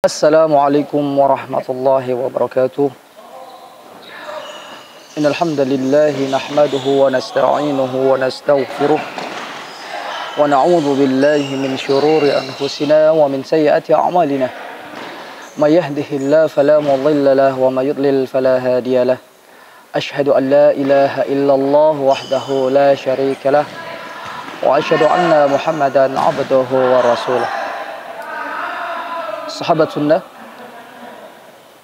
Assalamualaikum warahmatullahi wabarakatuh. Innal hamdalillah nahmaduhu wa nasta'inuhu wa nastaghfiruh wa na'udzu billahi min shururi anfusina wa min sayyiati a'malina. May yahdihillahu fala mudilla lahu wa may yudlil fala hadiya lahu. Asyhadu an la ilaha illallah wahdahu la syarika lah wa asyhadu anna Muhammadan 'abduhu wa rasuluh. Sahabat sunnah,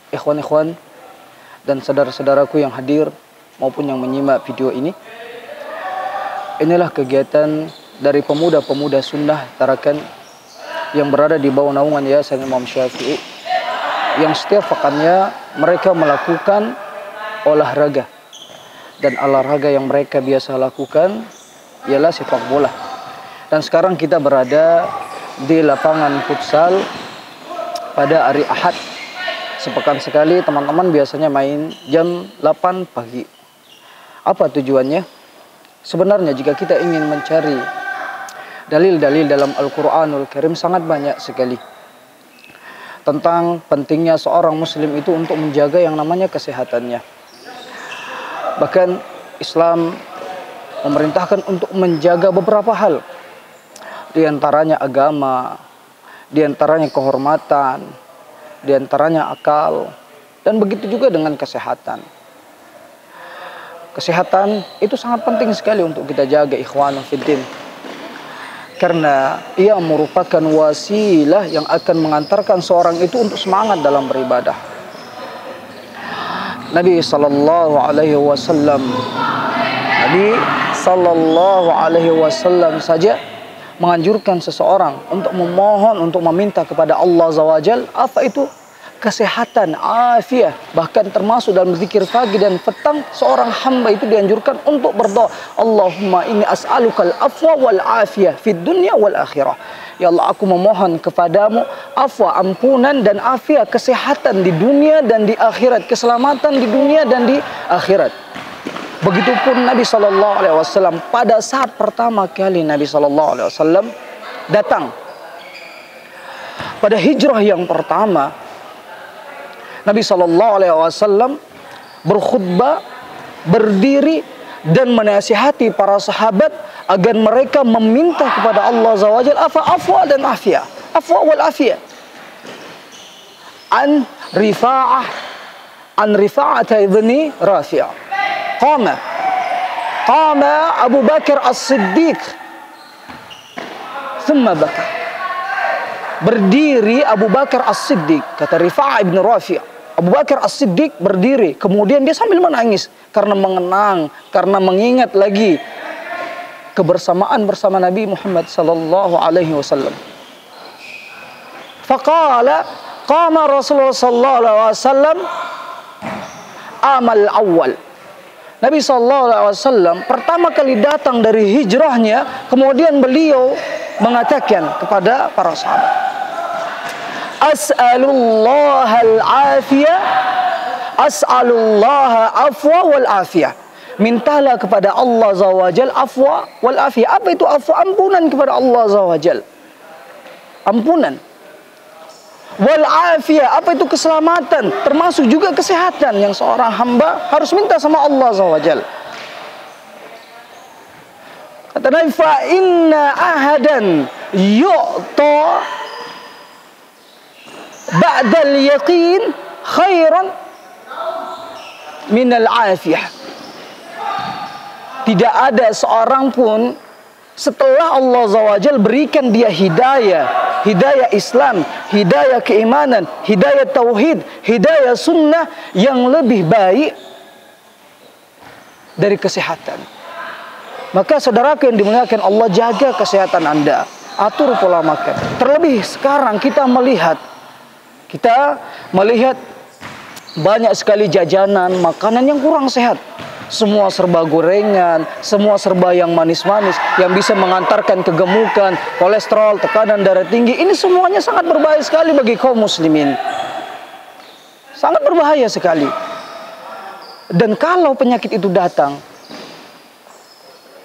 ikhwan-ikhwan dan saudara-saudaraku yang hadir maupun yang menyimak video ini. Inilah kegiatan dari pemuda-pemuda sunnah Tarakan yang berada di bawah naungan Yayasan Imam Syafi'i, yang setiap pekannya mereka melakukan olahraga, dan olahraga yang mereka biasa lakukan ialah sepak bola. Dan sekarang kita berada di lapangan futsal pada hari Ahad. Sepekan sekali teman-teman biasanya main jam 8 pagi. Apa tujuannya? Sebenarnya jika kita ingin mencari dalil-dalil dalam Al-Quranul Karim, sangat banyak sekali tentang pentingnya seorang muslim itu untuk menjaga yang namanya kesehatannya. Bahkan Islam memerintahkan untuk menjaga beberapa hal, di antaranya agama, di antaranya kehormatan, di antaranya akal, dan begitu juga dengan kesehatan. Kesehatan itu sangat penting sekali untuk kita jaga, ikhwan fiddin, karena ia merupakan wasilah yang akan mengantarkan seorang itu untuk semangat dalam beribadah. Nabi sallallahu alaihi wasallam saja menganjurkan seseorang untuk memohon, untuk meminta kepada Allah Azza wa Jalla apa itu? Kesehatan, afiah. Bahkan termasuk dalam zikir pagi dan petang, seorang hamba itu dianjurkan untuk berdoa, Allahumma inni as'alukal afwa wal afiyah fid dunya wal akhirah. Ya Allah, aku memohon kepadamu afwa, ampunan dan afiah, kesehatan di dunia dan di akhirat, keselamatan di dunia dan di akhirat. Begitupun Nabi SAW pada saat pertama kali Nabi SAW datang pada hijrah yang pertama, Nabi SAW berkhutbah, berdiri dan menasihati para sahabat agar mereka meminta kepada Allah Azza wa Jalla afwa dan afiyah, afwa wal afiyah. An Rifa'ah ibni Rafi'. Qama Abu Bakar As-Siddiq thumma baka. Berdiri Abu Bakar As-Siddiq, kata Rifa'ah ibn Rafi'. Abu Bakar As-Siddiq berdiri, kemudian dia sambil menangis karena mengenang, karena mengingat lagi kebersamaan bersama Nabi Muhammad sallallahu alaihi wasallam. Faqala qama Rasulullah sallallahu alaihi wasallam amal awal. Nabi SAW pertama kali datang dari hijrahnya, kemudian beliau mengatakan kepada para sahabat, As'alullahal afiyah, as'alullaha afwa wal afiyah. Mintalah kepada Allah Azza wa Jalla afwa wal afiyah. Apa itu afwa? Ampunan kepada Allah Azza wa Jalla. Ampunan. Wal afiyah, apa itu? Keselamatan, termasuk juga kesehatan yang seorang hamba harus minta sama Allah Azza wa Jalla. Kata Nabi, fa inna ahadan yu'ta ba'dal yaqin khairan minal afiyah. Tidak ada seorang pun setelah Allah Azza wa Jalla berikan dia hidayah, hidayah Islam, hidayah keimanan, hidayah tauhid, hidayah sunnah yang lebih baik dari kesehatan. Maka saudaraku yang dimuliakan Allah, jaga kesehatan Anda, atur pola makan. Terlebih sekarang kita melihat banyak sekali jajanan, makanan yang kurang sehat. Semua serba gorengan, semua serba yang manis-manis, yang bisa mengantarkan kegemukan, kolesterol, tekanan darah tinggi. Ini semuanya sangat berbahaya sekali bagi kaum muslimin. Sangat berbahaya sekali. Dan kalau penyakit itu datang,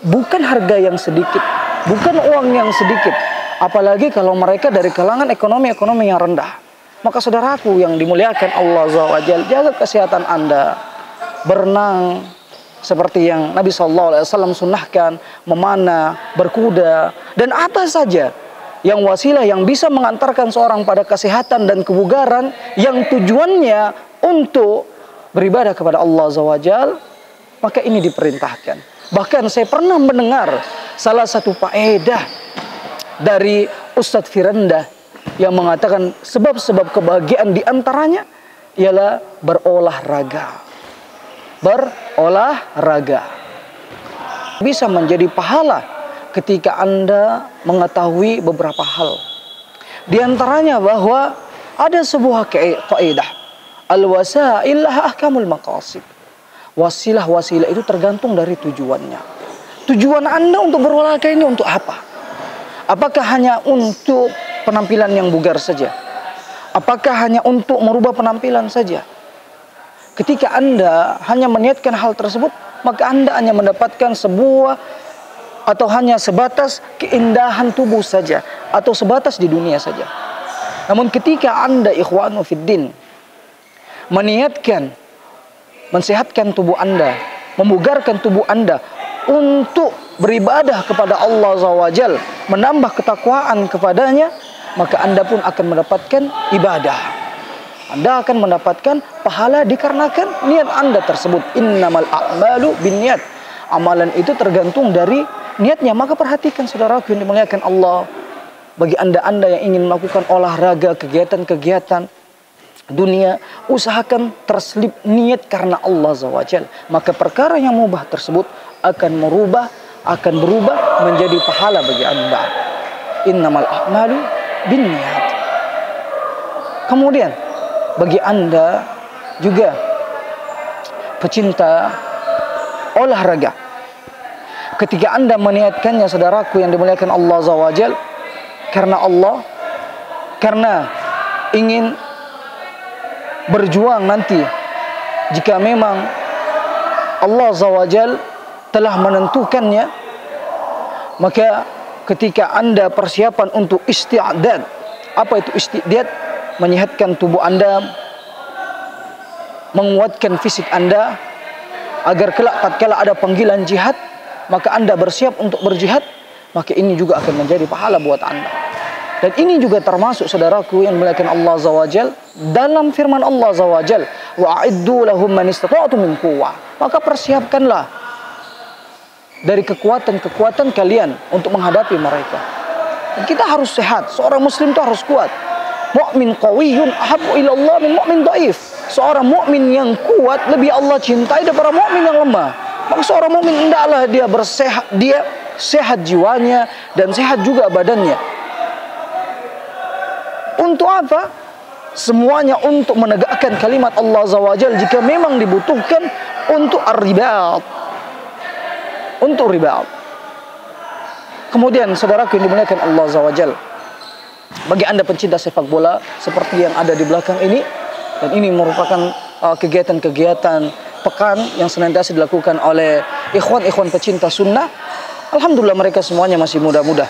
bukan harga yang sedikit, bukan uang yang sedikit, apalagi kalau mereka dari kalangan ekonomi yang rendah. Maka saudaraku yang dimuliakan Allah Azza wa Jalla, jaga kesehatan Anda. Berenang seperti yang Nabi SAW sunnahkan, memanah, berkuda, dan apa saja yang wasilah yang bisa mengantarkan seorang pada kesehatan dan kebugaran yang tujuannya untuk beribadah kepada Allah Azza wa Jalla, maka ini diperintahkan. Bahkan saya pernah mendengar salah satu faedah dari Ustadz Firanda yang mengatakan sebab-sebab kebahagiaan diantaranya ialah berolahraga. Berolahraga bisa menjadi pahala ketika Anda mengetahui beberapa hal. Di antaranya bahwa ada sebuah kaidah, al-wasail laha ahkamul maqasid. Wasilah-wasilah itu tergantung dari tujuannya. Tujuan Anda untuk berolahraga ini untuk apa? Apakah hanya untuk penampilan yang bugar saja? Apakah hanya untuk merubah penampilan saja? Ketika Anda hanya meniatkan hal tersebut, maka Anda hanya mendapatkan sebuah atau hanya sebatas keindahan tubuh saja, atau sebatas di dunia saja. Namun ketika Anda ikhwanu fiddin meniatkan mensehatkan tubuh Anda, memugarkan tubuh Anda untuk beribadah kepada Allah Azza wa Jalla, menambah ketakwaan kepadanya, maka Anda pun akan mendapatkan ibadah. Anda akan mendapatkan pahala dikarenakan niat Anda tersebut. Innamal a'malu binniyat. Amalan itu tergantung dari niatnya. Maka perhatikan saudaraku yang dimuliakan Allah. Bagi Anda yang ingin melakukan olahraga, kegiatan-kegiatan dunia, usahakan terselip niat karena Allah Azza wa Jalla. Maka perkara yang mubah tersebut akan berubah menjadi pahala bagi Anda. Innamal a'malu binniyat. Kemudian bagi Anda juga pecinta olahraga, ketika Anda meniatkannya saudaraku yang dimuliakan Allah Azza wa Jalla karena Allah, karena ingin berjuang nanti jika memang Allah Azza wa Jalla telah menentukannya, maka ketika Anda persiapan untuk isti'dad. Apa itu isti'dad? Menyehatkan tubuh Anda, menguatkan fisik Anda, agar kelak tatkala ada panggilan jihad, maka Anda bersiap untuk berjihad, maka ini juga akan menjadi pahala buat Anda. Dan ini juga termasuk saudaraku yang dimuliakan Allah Azza wa Jalla dalam firman Allah Azza wa Jalla, wa'iddu lahum man istata'tum min quwwah. Maka persiapkanlah dari kekuatan-kekuatan kalian untuk menghadapi mereka. Dan kita harus sehat. Seorang muslim itu harus kuat. Mu'min qawiyun ahabbu ila Allah min mu'min dhaif. Seorang mukmin yang kuat lebih Allah cintai daripada mukmin yang lemah. Maka seorang mukmin hendaklah dia sehat jiwanya dan sehat juga badannya. Untuk apa? Semuanya untuk menegakkan kalimat Allah Azza wa Jalla jika memang dibutuhkan untuk ar-ribat. Untuk ribat. Kemudian saudaraku yang dimuliakan Allah Azza wa Jalla, bagi Anda pencinta sepak bola seperti yang ada di belakang ini, dan ini merupakan kegiatan-kegiatan pekan yang senantiasa dilakukan oleh ikhwan-ikhwan pecinta sunnah. Alhamdulillah mereka semuanya masih muda-muda.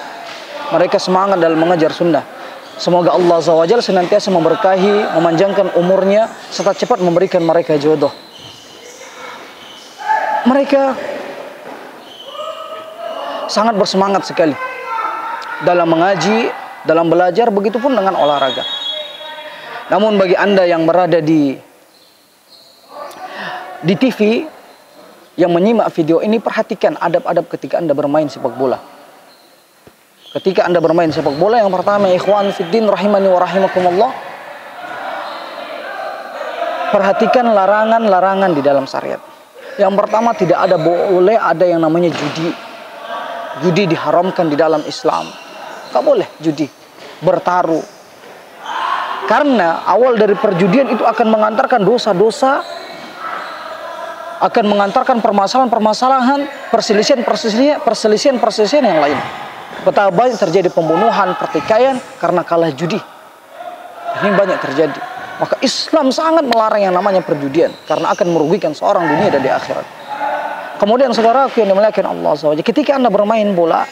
Mereka semangat dalam mengajar sunnah. Semoga Allah Azza wa Jalla senantiasa memberkahi, memanjangkan umurnya, serta cepat memberikan mereka jodoh. Mereka sangat bersemangat sekali dalam mengaji, dalam belajar, begitupun dengan olahraga. Namun bagi Anda yang berada di TV yang menyimak video ini, perhatikan adab-adab ketika Anda bermain sepak bola. Ketika Anda bermain sepak bola, yang pertama, ikhwan fiddin rahimani wa rahimakumullah, perhatikan larangan-larangan di dalam syariat. Yang pertama, tidak boleh ada yang namanya judi. Judi diharamkan di dalam Islam. Gak boleh judi, bertaruh. Karena awal dari perjudian itu akan mengantarkan dosa-dosa, akan mengantarkan permasalahan-permasalahan, perselisihan yang lain. Betapa banyak terjadi pembunuhan, pertikaian karena kalah judi. Ini banyak terjadi. Maka Islam sangat melarang yang namanya perjudian, karena akan merugikan seorang dunia dan di akhirat. Kemudian saudaraku yang dimuliakan Allah SWT, ketika Anda bermain bola,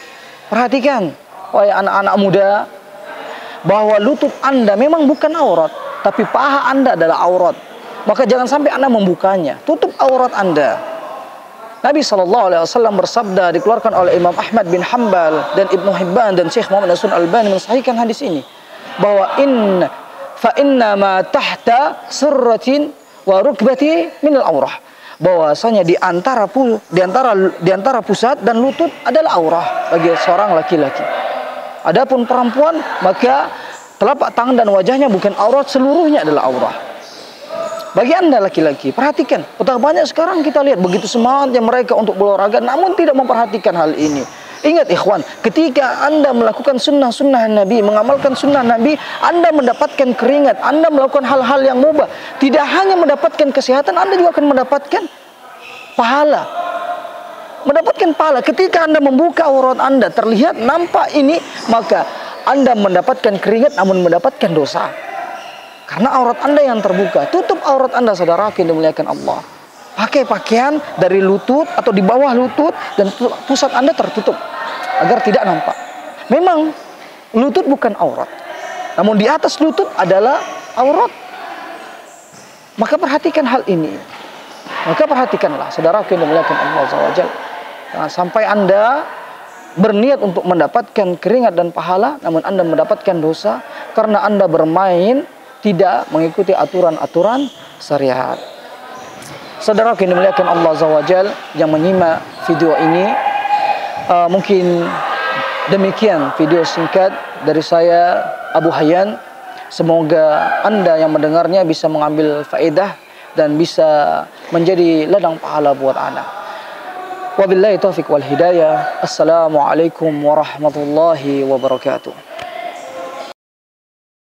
perhatikan, wahai anak-anak muda, bahwa lutut Anda memang bukan aurat. tapi paha Anda adalah aurat. Maka jangan sampai Anda membukanya. Tutup aurat Anda. Nabi SAW bersabda, dikeluarkan oleh Imam Ahmad bin Hanbal dan Ibnu Hibban dan Syekh Muhammad Nasrul Albani mensahihkan hadis ini, bahwa fa inna ma tahta surratin wa rukbati minal aurah. Bahwasanya di antara pusat dan lutut adalah aurah bagi seorang laki-laki. Adapun perempuan, maka telapak tangan dan wajahnya bukan aurat, seluruhnya adalah aurah. Bagi Anda laki-laki, perhatikan. Betapa banyak sekarang kita lihat begitu semangatnya mereka untuk berolahraga, namun tidak memperhatikan hal ini. Ingat ikhwan, ketika Anda melakukan sunnah-sunnah Nabi, mengamalkan sunnah Nabi, Anda mendapatkan keringat, Anda melakukan hal-hal yang mubah. Tidak hanya mendapatkan kesehatan, Anda juga akan mendapatkan pahala. Mendapatkan pahala. Ketika Anda membuka aurat Anda, terlihat, nampak ini, maka Anda mendapatkan keringat, namun mendapatkan dosa. Karena aurat Anda yang terbuka. Tutup aurat Anda, saudaraku yang dimuliakan Allah. Pakai pakaian dari lutut atau di bawah lutut dan pusat Anda tertutup agar tidak nampak. Memang lutut bukan aurat, namun di atas lutut adalah aurat. Maka perhatikan hal ini. Maka perhatikanlah, saudaraku yang dimuliakan Allah SWT. Jangan sampai Anda berniat untuk mendapatkan keringat dan pahala, namun Anda mendapatkan dosa karena Anda bermain tidak mengikuti aturan-aturan syariat. Saudara yang dimuliakan Allah Azza yang menyimak video ini, mungkin demikian video singkat dari saya, Abu Hayyan. Semoga Anda yang mendengarnya bisa mengambil faedah dan bisa menjadi ladang pahala buat Anda. Wabillahi taufiq wal hidayah. Assalamualaikum warahmatullahi wabarakatuh.